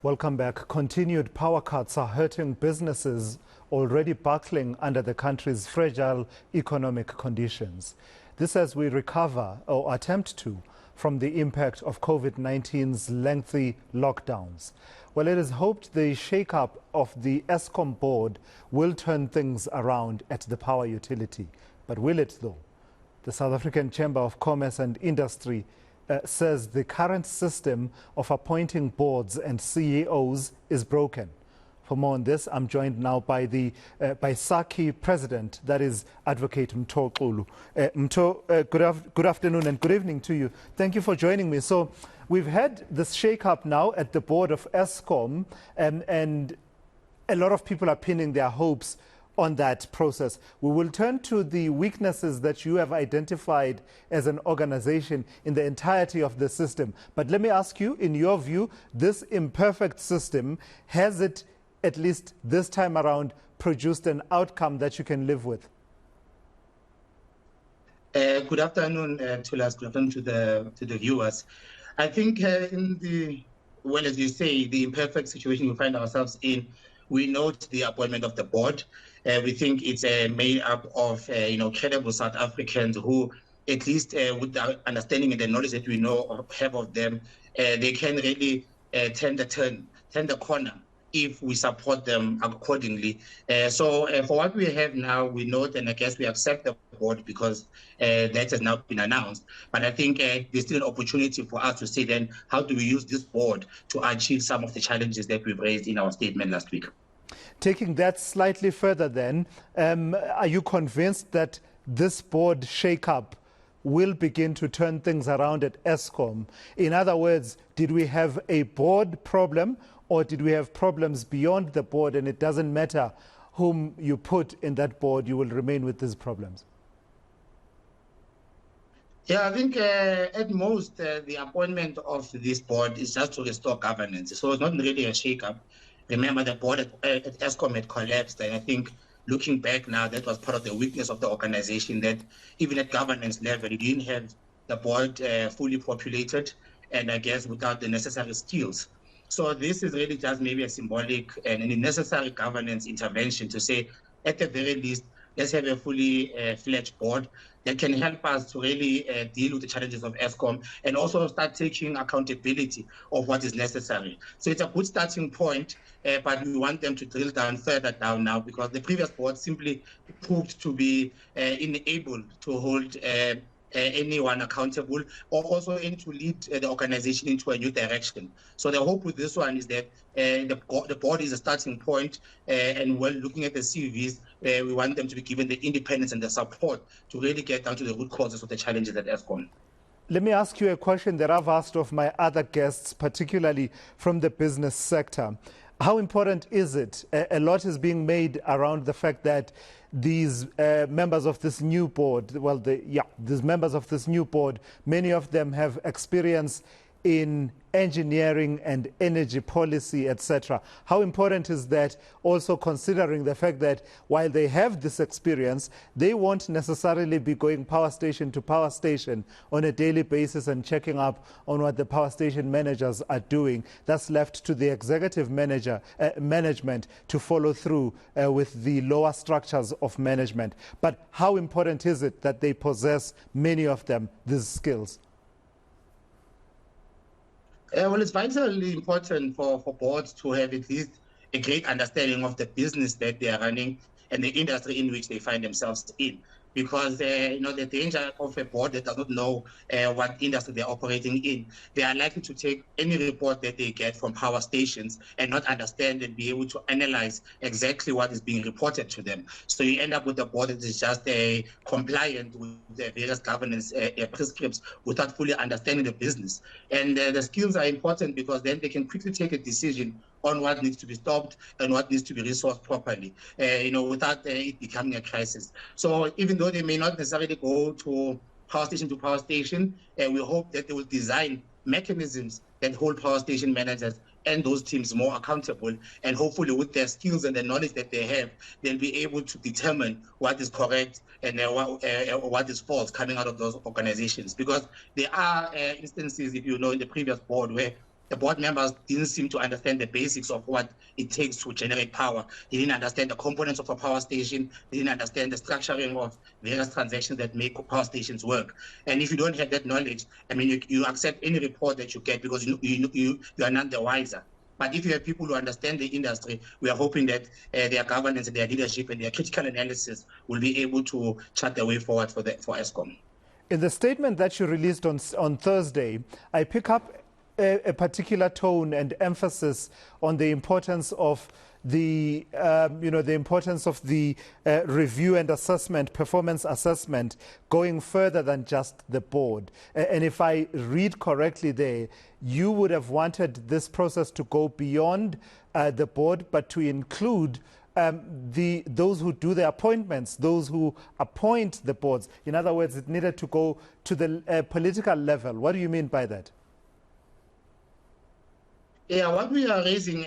Welcome back. Continued power cuts are hurting businesses already buckling under the country's fragile economic conditions. This as we recover or attempt to from the impact of COVID-19's lengthy lockdowns. Well, it is hoped the shake-up of the Eskom Board will turn things around at the power utility. But will it though? The South African Chamber of Commerce and Industry says the current system of appointing boards and CEOs is broken. For more on this, I'm joined now by the SACCI president, that is Advocate Mtho Xulu. Mtho, good afternoon and good evening to you. Thank you for joining me. So we've had this shake-up now at the board of Eskom, and a lot of people are pinning their hopes on that process. We will turn to the weaknesses that you have identified as an organization in the entirety of the system. But let me ask you, in your view, this imperfect system, has it, at least this time around, produced an outcome that you can live with? Good afternoon, Tulas. Good afternoon to the viewers. I think well, as you say, the imperfect situation we find ourselves in, we note the appointment of the board. We think it's made up of credible South Africans who, at least with the understanding and the knowledge that we have of them, they can really turn the corner if we support them accordingly. So for what we have now, we note, and I guess we accept the board because that has now been announced. But I think there's still an opportunity for us to say then, how do we use this board to achieve some of the challenges that we've raised in our statement last week? Taking that slightly further then, are you convinced that this board shake-up will begin to turn things around at Eskom? In other words, did we have a board problem, or did we have problems beyond the board, and it doesn't matter whom you put in that board, you will remain with these problems? Yeah, I think at most the appointment of this board is just to restore governance. So it's not really a shake-up. Remember, the board at Eskom had collapsed, and I think looking back now, that was part of the weakness of the organization, that even at governance level, you didn't have the board fully populated, and I guess without the necessary skills. So this is really just maybe a symbolic and a necessary governance intervention to say, at the very least, let's have a fully fledged board that can help us to really deal with the challenges of Eskom and also start taking accountability of what is necessary. So it's a good starting point, but we want them to drill down further down now, because the previous board simply proved to be unable to hold anyone accountable, or also to lead the organization into a new direction. So the hope with this one is that the board is a starting point, and when looking at the CVs, we want them to be given the independence and the support to really get down to the root causes of the challenges at Eskom. Let me ask you a question that I've asked of my other guests, particularly from the business sector. How important is it? A lot is being made around the fact that these members of this new board, these members of this new board, many of them have experience in engineering and energy policy, etc. How important is that, also considering the fact that while they have this experience, they won't necessarily be going power station to power station on a daily basis and checking up on what the power station managers are doing? That's left to the executive management to follow through with the lower structures of management. But how important is it that they possess, many of them, these skills? Well, it's vitally important for boards to have at least a great understanding of the business that they are running and the industry in which they find themselves in. Because the danger of a board that does not know what industry they're operating in, they are likely to take any report that they get from power stations and not understand and be able to analyze exactly what is being reported to them. So you end up with a board that is just compliant with the various governance prescripts without fully understanding the business. And the skills are important, because then they can quickly take a decision on what needs to be stopped and what needs to be resourced properly, without it becoming a crisis. So even though they may not necessarily go to power station, we hope that they will design mechanisms that hold power station managers and those teams more accountable, and hopefully with their skills and the knowledge that they have, they'll be able to determine what is correct and what is false coming out of those organizations. Because there are instances, if you know, in the previous board where the board members didn't seem to understand the basics of what it takes to generate power. They didn't understand the components of a power station. They didn't understand the structuring of various transactions that make power stations work. And if you don't have that knowledge, I mean, you accept any report that you get because you are none the wiser. But if you have people who understand the industry, we are hoping that their governance and their leadership and their critical analysis will be able to chart the way forward for Eskom. In the statement that you released on Thursday, I pick up a particular tone and emphasis on the importance of the review and assessment, performance assessment, going further than just the board. And if I read correctly there, you would have wanted this process to go beyond the board, but to include those who do the appointments, those who appoint the boards. In other words, it needed to go to the political level. What do you mean by that? Yeah, what we are raising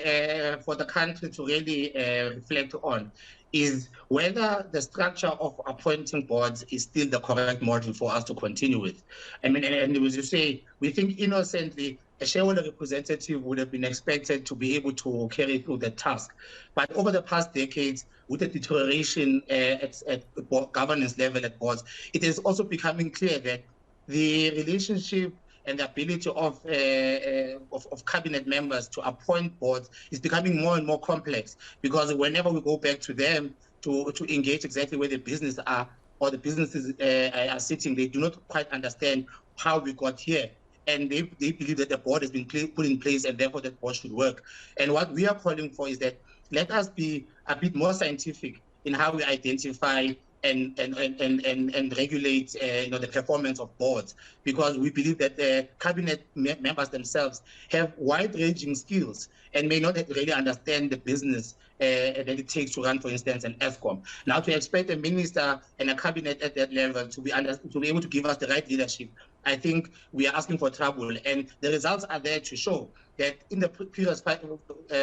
for the country to really reflect on is whether the structure of appointing boards is still the correct model for us to continue with. I mean, and as you say, we think innocently a shareholder representative would have been expected to be able to carry through the task. But over the past decades, with the deterioration at governance level at boards, it is also becoming clear that the relationship and the ability of cabinet members to appoint boards is becoming more and more complex, because whenever we go back to them to engage exactly where the business are or the businesses are sitting, they do not quite understand how we got here. And they believe that the board has been put in place and therefore that board should work. And what we are calling for is that let us be a bit more scientific in how we identify and regulate the performance of boards, because we believe that the cabinet members themselves have wide-ranging skills and may not really understand the business that it takes to run, for instance, an Eskom. Now, to expect a minister and a cabinet at that level to be able to give us the right leadership, I think we are asking for trouble. And the results are there to show that in the previous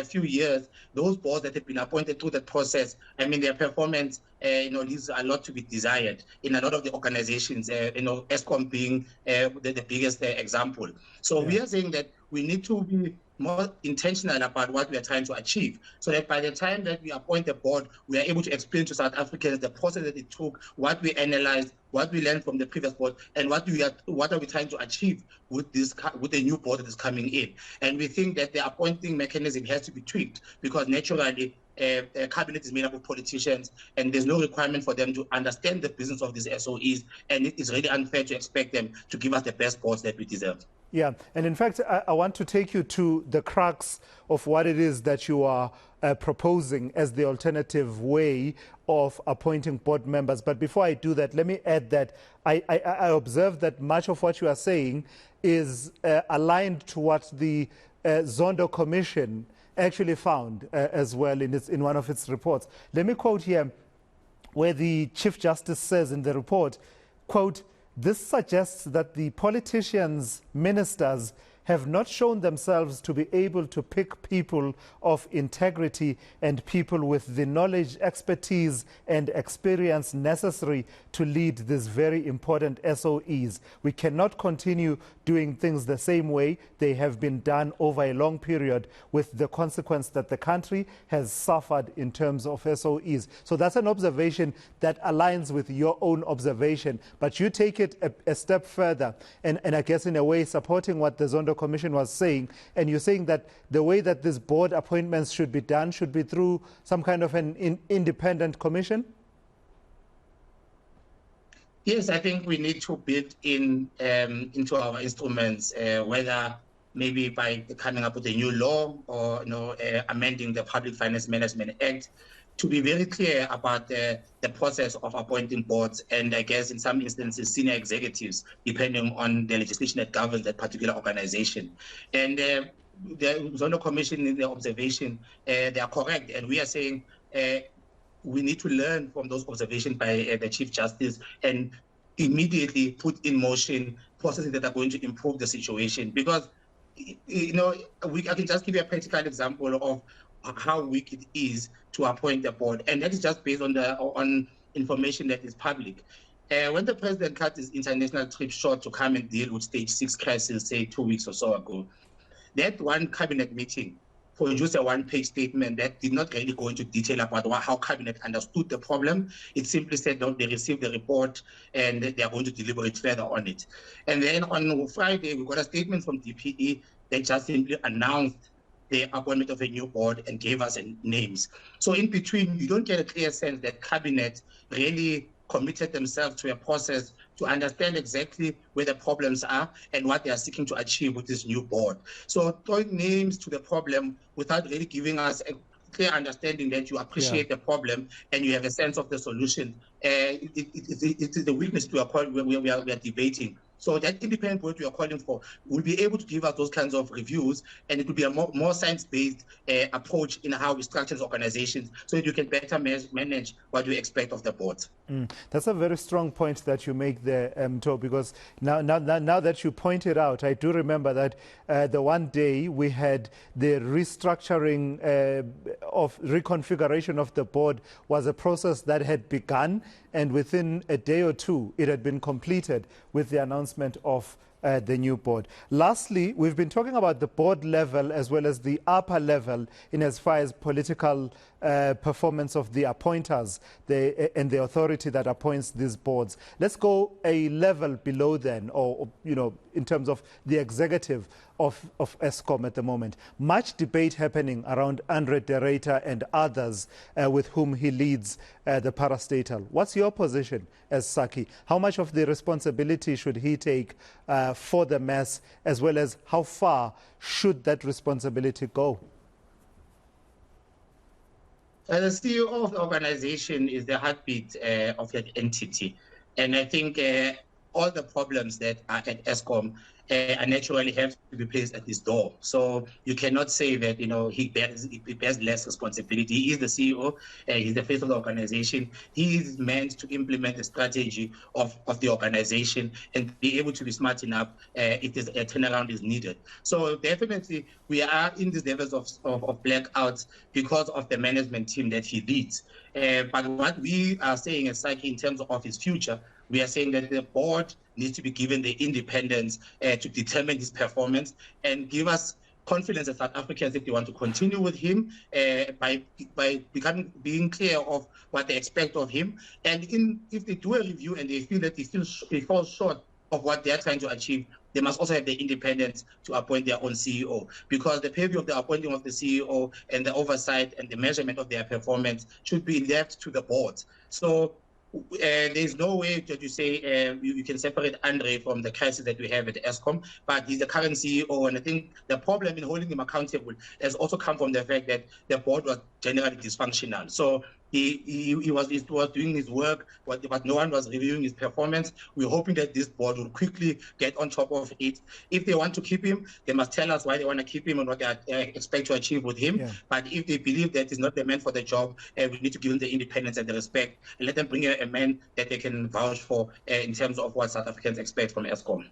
few years, those boards that have been appointed through the process, I mean, their performance, leaves a lot to be desired in a lot of the organizations, Eskom being the biggest example. So we are saying that we need to be more intentional about what we are trying to achieve, so that by the time that we appoint the board, we are able to explain to South Africans the process that it took, what we analyzed, what we learned from the previous board, and what are we trying to achieve with the new board that is coming in. And we think that the appointing mechanism has to be tweaked, because naturally a cabinet is made up of politicians, and there's no requirement for them to understand the business of these SOEs, and it is really unfair to expect them to give us the best boards that we deserve. Yeah, and in fact, I want to take you to the crux of what it is that you are proposing as the alternative way of appointing board members. But before I do that, let me add that I observe that much of what you are saying is aligned to what the Zondo Commission actually found as well in one of its reports. Let me quote here where the Chief Justice says in the report, quote, "This suggests that the politicians, ministers, have not shown themselves to be able to pick people of integrity and people with the knowledge, expertise and experience necessary to lead these very important SOEs. We cannot continue doing things the same way they have been done over a long period, with the consequence that the country has suffered in terms of SOEs." So that's an observation that aligns with your own observation, but you take it a step further and I guess in a way supporting what the Zondo Commission was saying, and you're saying that the way that this board appointments should be done should be through some kind of an independent commission? Yes, I think we need to build into our instruments, whether maybe by coming up with a new law or amending the Public Finance Management Act, to be very clear about the process of appointing boards, and I guess in some instances senior executives, depending on the legislation that governs that particular organization. And the Zondo Commission, in their observation, they are correct, and we are saying we need to learn from those observations by the Chief Justice and immediately put in motion processes that are going to improve the situation. Because I can just give you a practical example of how weak it is to appoint a board, and that is just based on information that is public. When the president cut his international trip short to come and deal with stage 6 crisis, say 2 weeks or so ago, that one cabinet meeting produced a one-page statement that did not really go into detail about how cabinet understood the problem. It simply said that they received the report and they are going to deliberate further on it. And then on Friday, we got a statement from DPE that just simply announced the appointment of a new board and gave us names. So in between, you don't get a clear sense that cabinet really committed themselves to a process to understand exactly where the problems are and what they are seeking to achieve with this new board. So throwing names to the problem without really giving us a clear understanding that you appreciate the problem and you have a sense of the solution, it is the weakness we are debating. So that independent board we are calling for will be able to give us those kinds of reviews, and it will be a more science-based approach in how we structure organizations so that you can better manage what you expect of the board. That's a very strong point that you make there, Mtho, because now that you pointed out, I do remember that the one day we had the restructuring of reconfiguration of the board was a process that had begun, and within a day or two it had been completed with the announcement of the new board. Lastly, we've been talking about the board level as well as the upper level in as far as political performance of the appointers and the authority that appoints these boards. Let's go a level below then, or in terms of the executive of Eskom at the moment. Much debate happening around Andre de Ruyter and others with whom he leads the parastatal. What's your position as SACCI? How much of the responsibility should he take for the mess, as well as how far should that responsibility go? The CEO of the organization is the heartbeat of that entity. And I think all the problems that are at Eskom naturally have to be placed at his door. So you cannot say that he bears less responsibility. He is the CEO, he's the face of the organization. He is meant to implement the strategy of the organization and be able to be smart enough if a turnaround is needed. So definitely we are in these levels of blackouts because of the management team that he leads. But what we are saying as SACCI in terms of his future, we are saying that the board needs to be given the independence to determine his performance and give us confidence as South Africans if they want to continue with him by being clear of what they expect of him. And if they do a review and they feel that he falls short of what they are trying to achieve, they must also have the independence to appoint their own CEO, because the purview of the appointing of the CEO and the oversight and the measurement of their performance should be left to the board. So there's no way that you say you can separate Andre from the crisis that we have at Eskom, but he's the current CEO, and I think the problem in holding him accountable has also come from the fact that the board was generally dysfunctional. So he was doing his work, but no one was reviewing his performance. We're hoping that this board will quickly get on top of it. If they want to keep him, they must tell us why they want to keep him and what they expect to achieve with him. Yeah. But if they believe that he's not the man for the job, we need to give him the independence and the respect and let them bring a man that they can vouch for in terms of what South Africans expect from Eskom.